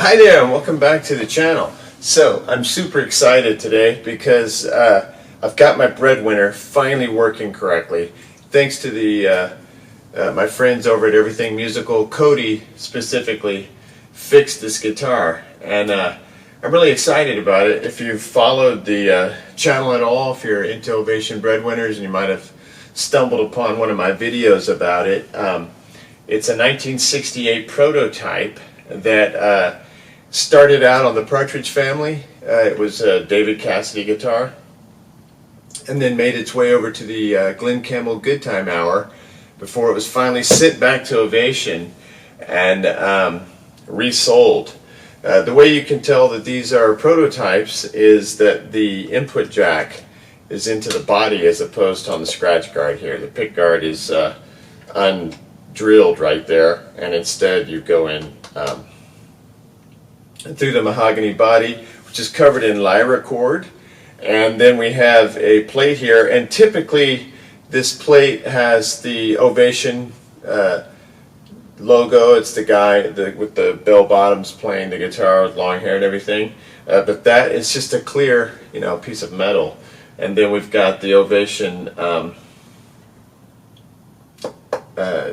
Hi there, and welcome back to the channel. So I'm super excited today because I've got my Breadwinner finally working correctly, thanks to the my friends over at Everything Musical. Cody specifically fixed this guitar, and I'm really excited about it. If you've followed the channel at all, if you're into Ovation Breadwinners, and you might have stumbled upon one of my videos about it, it's a 1968 prototype that started out on the Partridge Family. It was a David Cassidy guitar, and then made its way over to the Glenn Campbell Good Time Hour before it was finally sent back to Ovation and resold. The way you can tell that these are prototypes is that the input jack is into the body as opposed to on the scratch guard here. The pick guard is undrilled right there, and instead you go in through the mahogany body, which is covered in lyra cord. And then we have a plate here, and typically this plate has the Ovation logo. It's the guy with the bell bottoms playing the guitar with long hair and everything, but that is just a clear, piece of metal. And then we've got the Ovation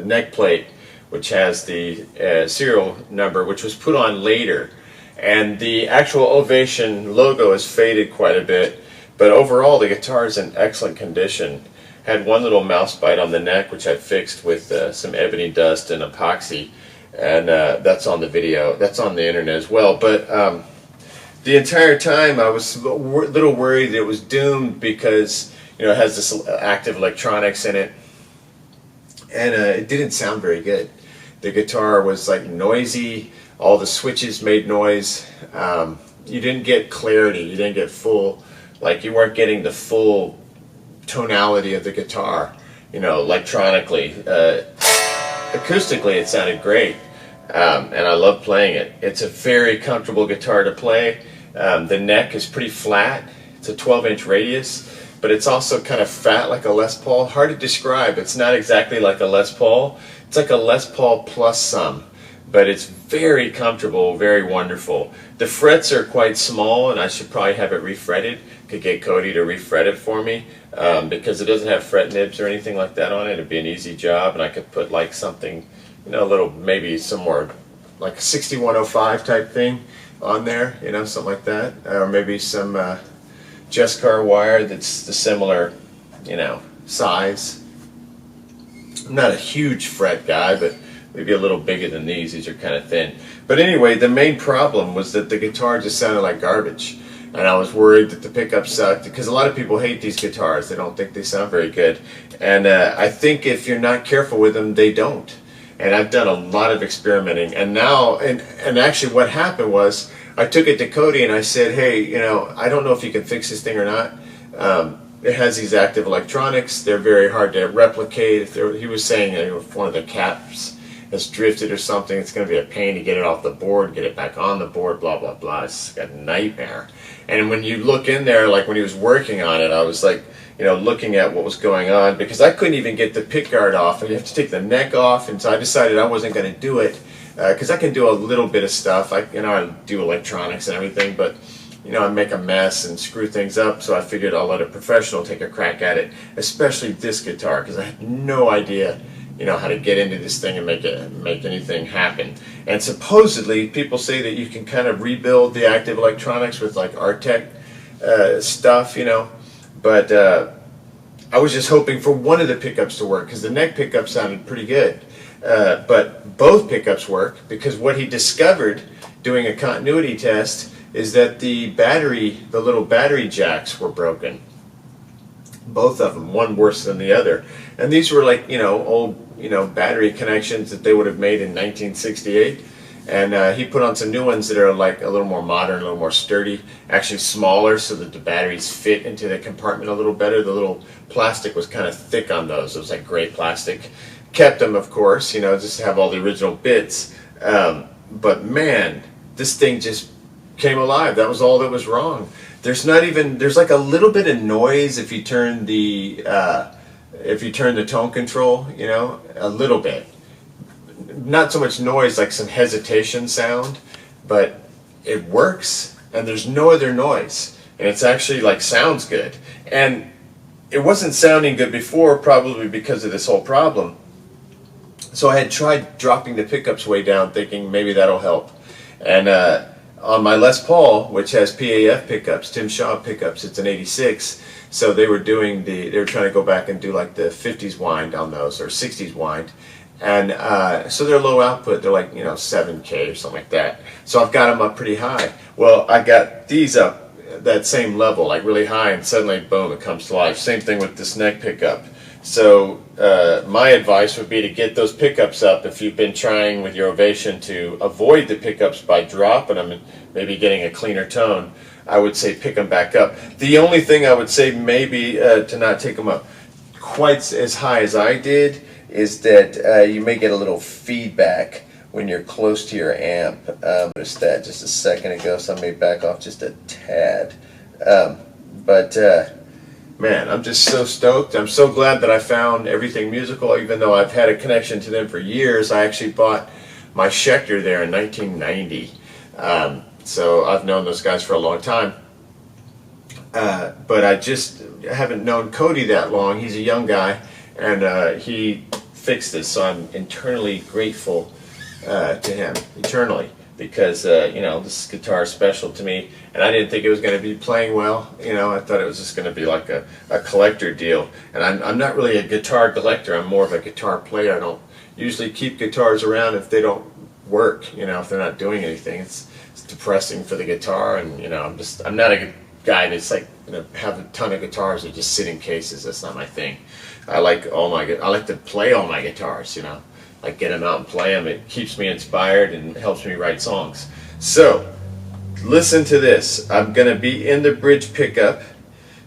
neck plate, which has the serial number, which was put on later. And the actual Ovation logo has faded quite a bit, but overall the guitar is in excellent condition. Had one little mouse bite on the neck, which I fixed with some ebony dust and epoxy, and that's on the video. That's on the internet as well. But the entire time I was a little worried it was doomed because it has this active electronics in it, and it didn't sound very good. The guitar was like noisy. All the switches made noise. You didn't get clarity. You didn't get full, you weren't getting the full tonality of the guitar, electronically. Acoustically, it sounded great, and I love playing it. It's a very comfortable guitar to play. The neck is pretty flat. It's a 12-inch radius, but it's also kind of fat like a Les Paul. Hard to describe. It's not exactly like a Les Paul. It's like a Les Paul plus some. But it's very comfortable, very wonderful. The frets are quite small, and I should probably have it refretted. Could get Cody to refret it for me, because it doesn't have fret nibs or anything like that on it. It'd be an easy job, and I could put something, a little, maybe somewhere like a 6105 type thing on there, something like that, or maybe some Just Car wire that's the similar, size. I'm not a huge fret guy, but maybe a little bigger than these. These are kind of thin. But anyway, the main problem was that the guitar just sounded like garbage. And I was worried that the pickup sucked, because a lot of people hate these guitars. They don't think they sound very good. And I think if you're not careful with them, they don't. And I've done a lot of experimenting. And now, and actually what happened was, I took it to Cody and I said, hey, I don't know if you can fix this thing or not. It has these active electronics. They're very hard to replicate. He was saying if one of the caps has drifted or something, it's going to be a pain to get it off the board, get it back on the board, blah, blah, blah. It's a nightmare. And when you look in there, when he was working on it, I was looking at what was going on, because I couldn't even get the pick guard off, and you have to take the neck off, and so I decided I wasn't going to do it, because I can do a little bit of stuff. I do electronics and everything, but I make a mess and screw things up, so I figured I'll let a professional take a crack at it, especially this guitar, because I had no idea how to get into this thing and make anything happen. And supposedly people say that you can kind of rebuild the active electronics with Artec stuff, but I was just hoping for one of the pickups to work, because the neck pickup sounded pretty good, but both pickups work, because what he discovered doing a continuity test is that the little battery jacks were broken. Both of them, one worse than the other. And these were old, battery connections that they would have made in 1968. And he put on some new ones that are a little more modern, a little more sturdy, actually smaller, so that the batteries fit into the compartment a little better. The little plastic was kind of thick on those. It was like gray plastic. Kept them, of course, just to have all the original bits. But man, this thing just came alive. That was all that was wrong. There's a little bit of noise if you turn the tone control, a little bit. Not so much noise, like some hesitation sound, but it works, and there's no other noise, and it's actually like sounds good. And it wasn't sounding good before, probably because of this whole problem. So I had tried dropping the pickups way down, thinking maybe that'll help. And on my Les Paul, which has PAF pickups, Tim Shaw pickups, it's an '86. So they were trying to go back and do like the '50s wind on those, or '60s wind. And so they're low output, they're like, 7K or something like that. So I've got them up pretty high. Well, I got these up that same level, like really high, and suddenly, boom, it comes to life. Same thing with this neck pickup. So my advice would be to get those pickups up if you've been trying with your Ovation to avoid the pickups by dropping them and maybe getting a cleaner tone. I would say pick them back up. The only thing I would say maybe to not take them up quite as high as I did is that you may get a little feedback when you're close to your amp. Noticed that just a second ago, so I may back off just a tad. Man, I'm just so stoked. I'm so glad that I found Everything Musical, even though I've had a connection to them for years. I actually bought my Schecter there in 1990. So I've known those guys for a long time. But I just haven't known Cody that long. He's a young guy, and he fixed this, so I'm internally grateful to him, eternally, because this guitar is special to me, and I didn't think it was going to be playing well. I thought it was just going to be like a collector deal, and I'm not really a guitar collector. I'm more of a guitar player. I don't usually keep guitars around if they don't work, if they're not doing anything. It's depressing for the guitar, and I'm not a guy that's like have a ton of guitars that just sit in cases. That's not my thing. I like to play all my guitars, like get them out and play them. It keeps me inspired and helps me write songs. So listen to this. I'm going to be in the bridge pickup.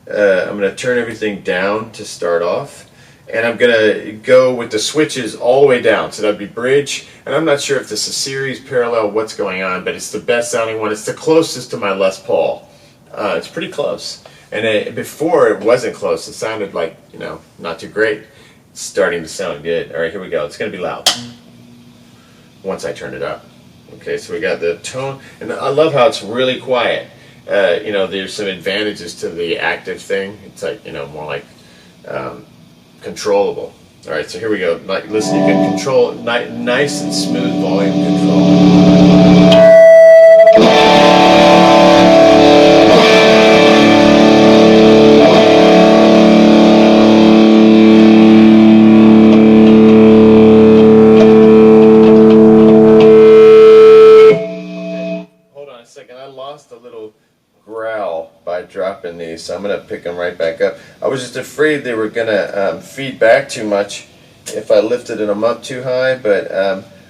I'm going to turn everything down to start off, and I'm going to go with the switches all the way down. So that'd be bridge, and I'm not sure if this is series, parallel, what's going on, but it's the best sounding one. It's the closest to my Les Paul. It's pretty close. And before it wasn't close. It sounded like, not too great. It's starting to sound good. All right, here we go. It's going to be loud once I turn it up. Okay, so we got the tone. And I love how it's really quiet. There's some advantages to the active thing. It's like, more like controllable. All right, so here we go. Listen, you can control nice and smooth volume control. A little growl by dropping these, so I'm going to pick them right back up. I was just afraid they were going to feed back too much if I lifted them up too high, but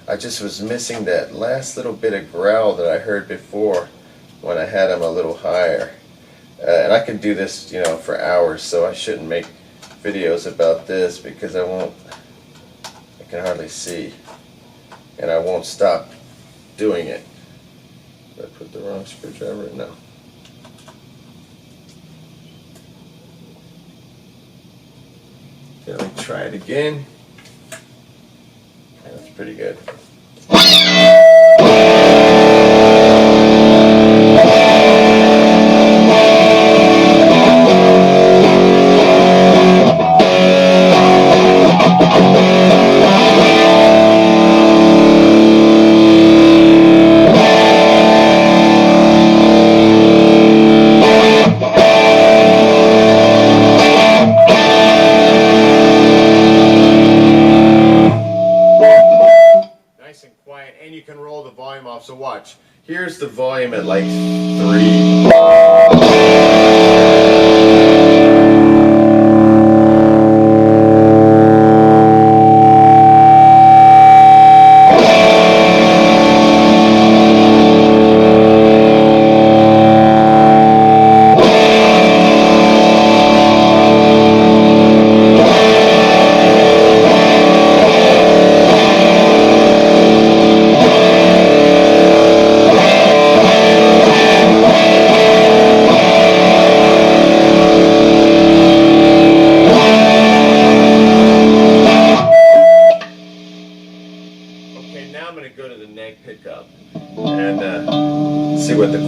I just was missing that last little bit of growl that I heard before when I had them a little higher. And I can do this, for hours, so I shouldn't make videos about this because I can hardly see, and I won't stop doing it. Did I put the wrong screwdriver? No. Okay, let me try it again. That's pretty good. And you can roll the volume off. So watch. Here's the volume at like 3.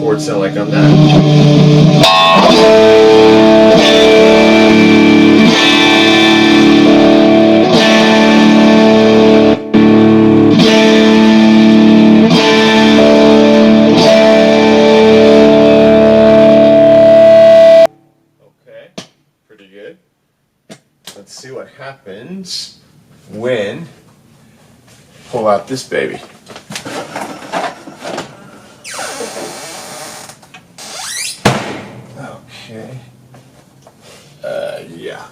chords sound like on that. Okay, pretty good. Let's see what happens when pull out this baby. Okay. Yeah.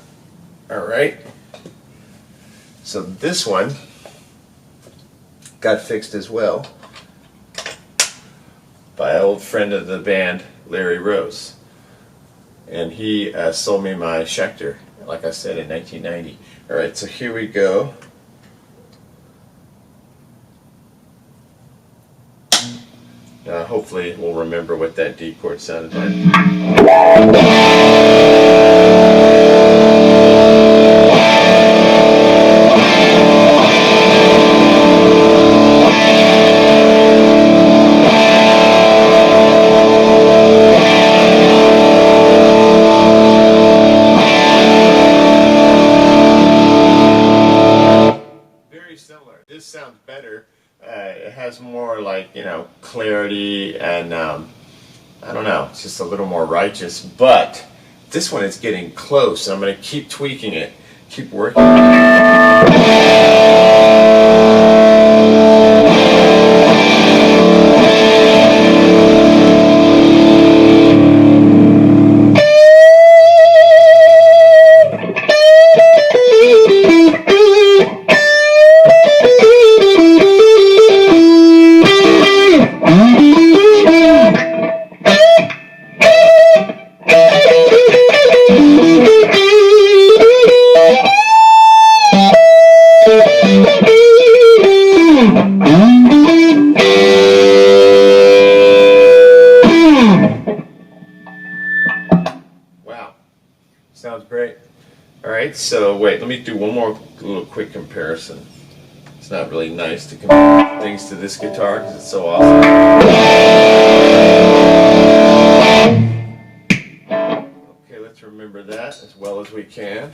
All right. So this one got fixed as well by an old friend of the band, Larry Rose. And he sold me my Schecter, like I said, in 1990. All right, so here we go. Hopefully we'll remember what that D chord sounded like. Very similar. This sounds better. It has more like, clarity and I don't know, it's just a little more righteous, but this one is getting close. I'm going to keep tweaking it, keep working. Wow, sounds great. All right, so wait, let me do one more little quick comparison. It's not really nice to compare things to this guitar because it's so awesome. Okay, let's remember that as well as we can.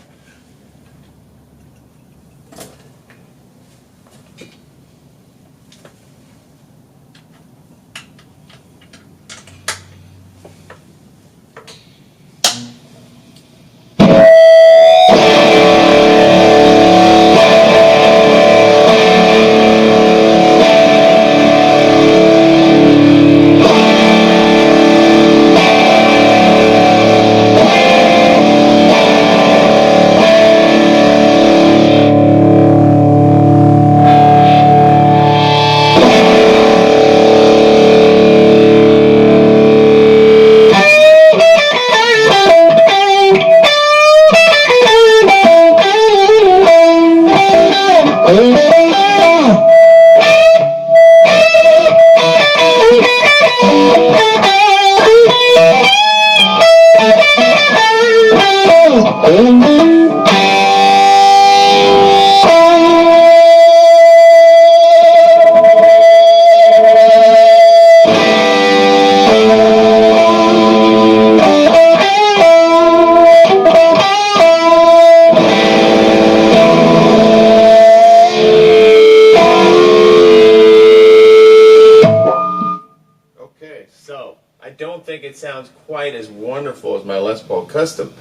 Okay, so I don't think it sounds quite as wonderful as my Les Paul Custom,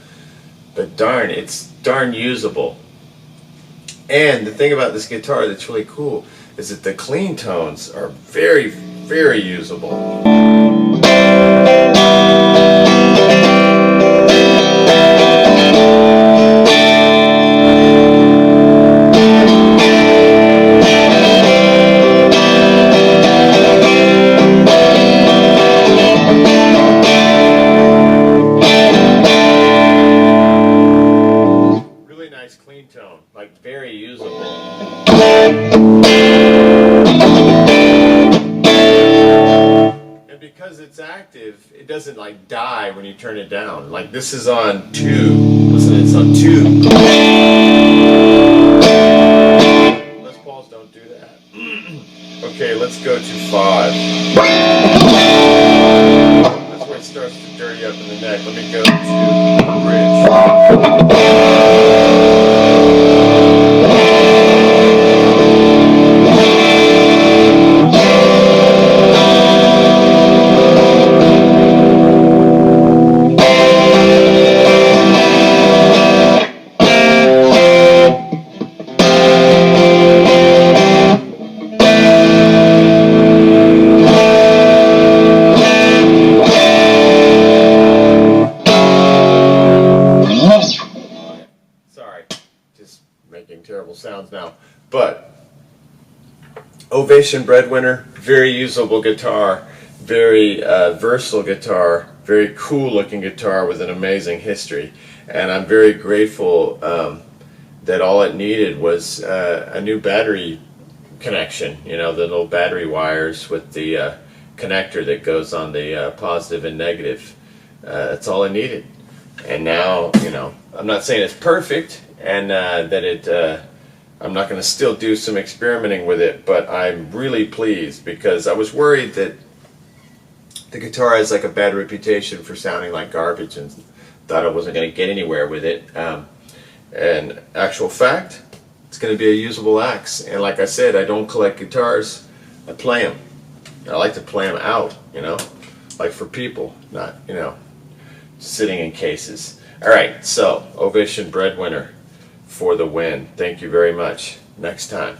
but darn, it's darn usable. And the thing about this guitar that's really cool is that the clean tones are very, very usable. Nice clean tone, like very usable. And because it's active, it doesn't like die when you turn it down. Like this is on 2. Listen, it's on 2. Les Pauls don't do that. Okay, let's go to 5. Sorry, just making terrible sounds now. But Ovation Breadwinner, very usable guitar, very versatile guitar, very cool looking guitar with an amazing history. And I'm very grateful that all it needed was a new battery connection, you know, the little battery wires with the connector that goes on the positive and negative. That's all I needed. And now, you know, I'm not saying it's perfect and that I'm not going to still do some experimenting with it, but I'm really pleased because I was worried that the guitar has like a bad reputation for sounding like garbage and thought I wasn't going to get anywhere with it. And actual fact, it's going to be a usable axe. And like I said, I don't collect guitars, I play them. I like to play them out, you know, like for people, not, you know, sitting in cases. All right, so Ovation Breadwinner for the win. Thank you very much. Next time.